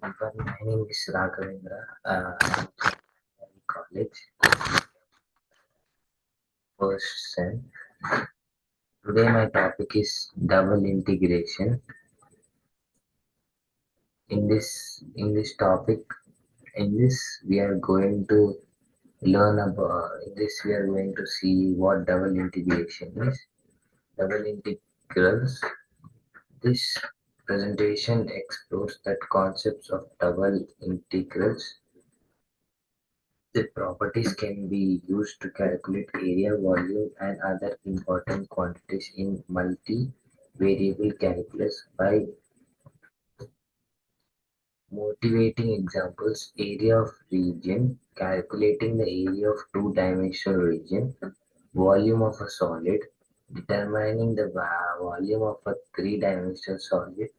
My name is Raghavendra. I'm in college, first sem. Today my topic is double integration. In this topic, in this we are going to learn about. In this we are going to see what double integration is. Double integrals. This presentation explores that concepts of double integrals. The properties can be used to calculate area, volume, and other important quantities in multi-variable calculus by motivating examples. Area of region, calculating the area of two-dimensional region, volume of a solid, determining the volume of a three-dimensional solid,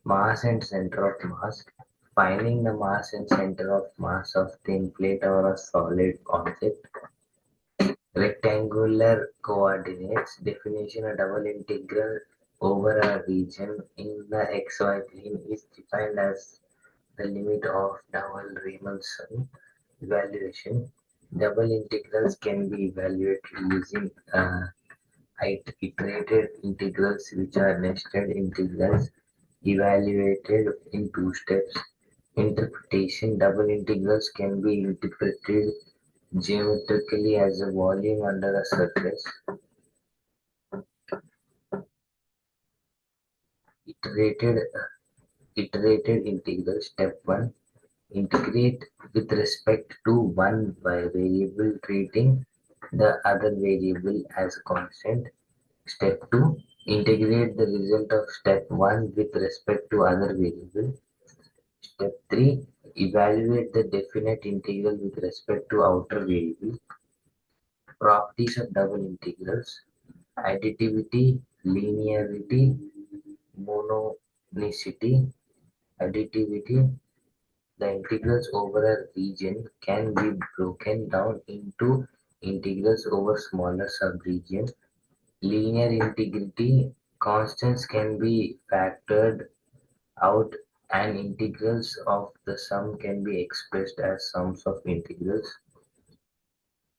mass and center of mass, finding the mass and center of mass of thin plate or a solid object. Rectangular coordinates definition: a double integral over a region in the xy plane is defined as the limit of double Riemann-Sum evaluation. Double integrals can be evaluated using iterated integrals, which are nested integrals evaluated in two steps. Interpretation: double integrals can be interpreted geometrically as a volume under a surface. Iterated iterated integral. Step 1. Integrate with respect to one variable, treating the other variable as a constant. Step 2. Integrate the result of step 1 with respect to other variable. Step 3. Evaluate the definite integral with respect to outer variable. Properties of double integrals: additivity, linearity, monotonicity. Additivity: the integrals over a region can be broken down into integrals over smaller subregions. Linear integrity: constants can be factored out and integrals of the sum can be expressed as sums of integrals.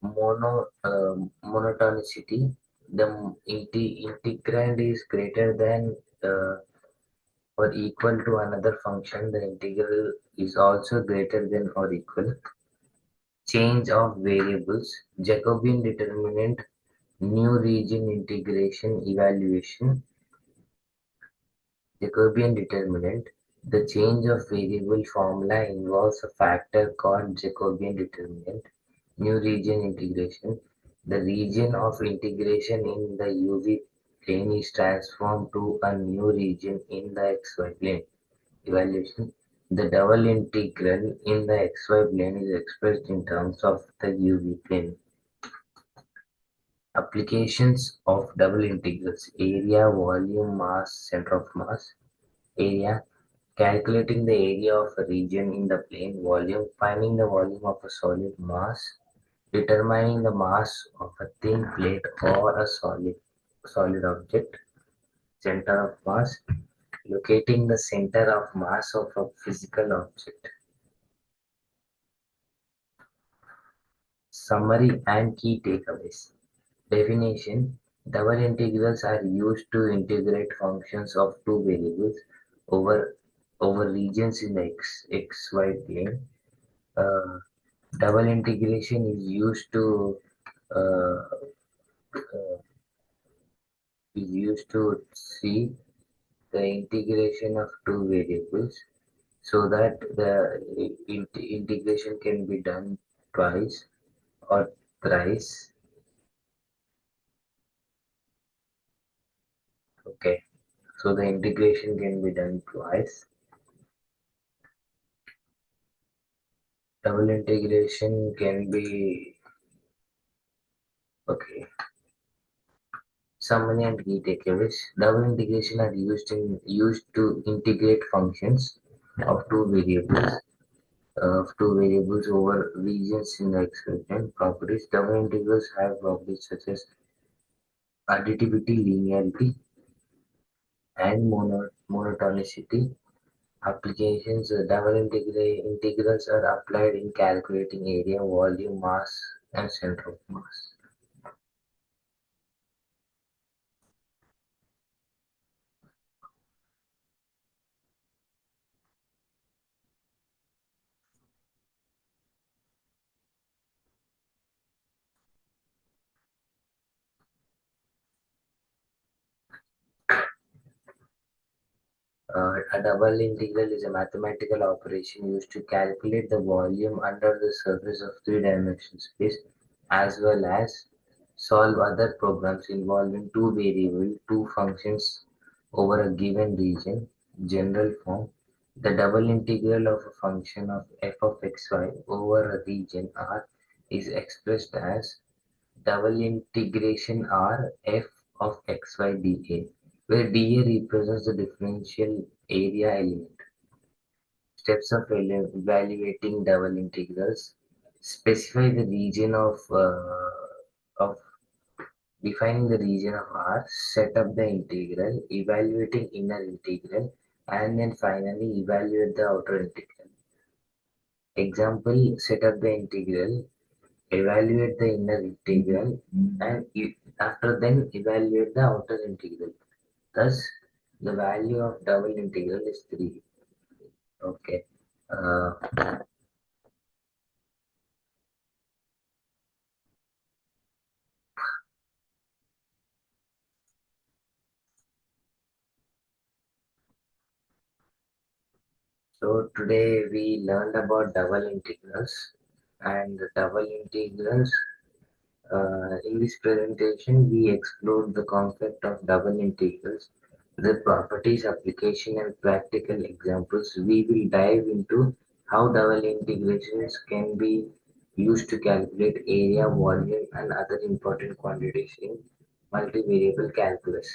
Monotonicity: the integrand is greater than or equal to another function, the integral is also greater than or equal. Change of variables, Jacobian determinant, new region integration evaluation. Jacobian determinant, the change of variable formula involves a factor called Jacobian determinant. New region integration, the region of integration in the UV plane is transformed to a new region in the XY plane. Evaluation: the double integral in the xy plane is expressed in terms of the UV plane. Applications of double integrals: area, volume, mass, center of mass. Area: calculating the area of a region in the plane. Volume: finding the volume of a solid. Mass: determining the mass of a thin plate or a solid object. Center of mass: locating the center of mass of a physical object. Summary and key takeaways. Definition: double integrals are used to integrate functions of two variables over regions in the xy plane. Uh, Double integration is uh, see the integration of two variables so that the integration can be done twice or thrice. Okay, so the integration can be done twice. Double integration can be okay. Summary and key takeaways. Double integration are used to integrate functions of two variables over regions in the expression. Properties: double integrals have properties such as additivity, linearity, and monotonicity. Applications, integrals are applied in calculating area, volume, mass, and center of mass. A double integral is a mathematical operation used to calculate the volume under the surface of three-dimensional space, as well as solve other problems involving two variables, two functions over a given region. General form: the double integral of a function of f of xy over a region R is expressed as double integration R f of xy dA, where dA represents the differential area element. Steps of evaluating double integrals: specify the region of defining the region of R, set up the integral, evaluating inner integral, and then finally evaluate the outer integral. Example: set up the integral, evaluate the inner integral, and after then evaluate the outer integral. Thus, the value of double integral is 3. Okay. Uh, so today we learned about double integrals and the double integrals. In this presentation, we explored the concept of double integrals, the properties, application, and practical examples. We will dive into how double integrations can be used to calculate area, volume, and other important quantities in multivariable calculus.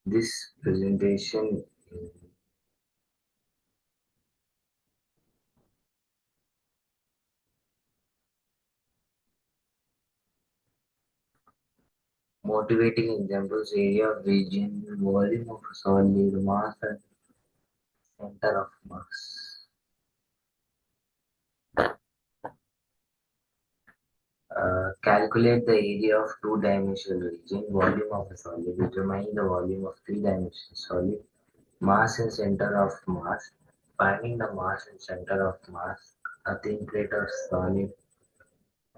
This presentation motivating examples: area of region, volume of a solid, mass, and center of mass. Calculate the area of two-dimensional region, volume of a solid, determine the volume of three-dimensional solid, mass and center of mass, finding the mass and center of mass, a thin plate of solid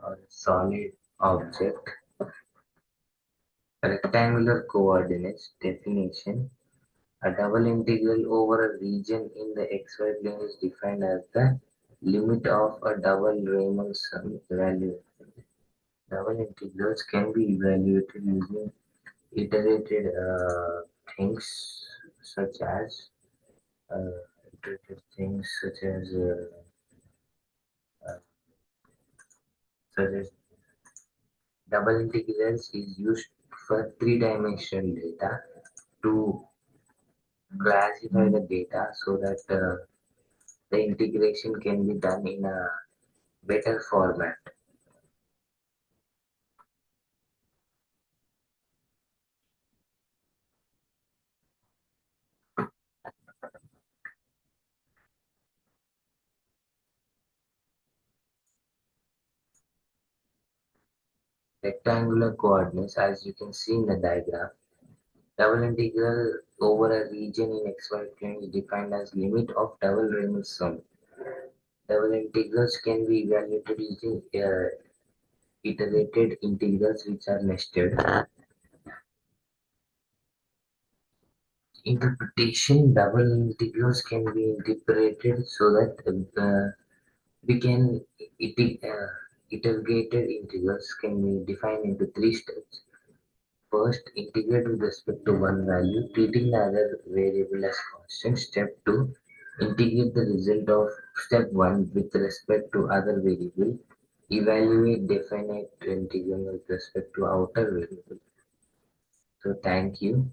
or solid object, rectangular coordinates, definition. A double integral over a region in the xy plane is defined as the limit of a double Riemann sum value. Double integrals can be evaluated using iterated things such as uh, iterated things uh, such as double integrals is used for three-dimensional data to classify the data so that the integration can be done in a better format. Rectangular coordinates, as you can see in the diagram, double integral over a region in xy plane is defined as limit of double Riemann sum. Double integrals can be evaluated using iterated integrals which are nested. Interpretation: double integrals can be interpreted so that We can integrated integrals can be defined into three steps. First, integrate with respect to one value, treating the other variable as constant. Step 2, integrate the result of step 1 with respect to other variable. Evaluate definite integral with respect to outer variable. So thank you.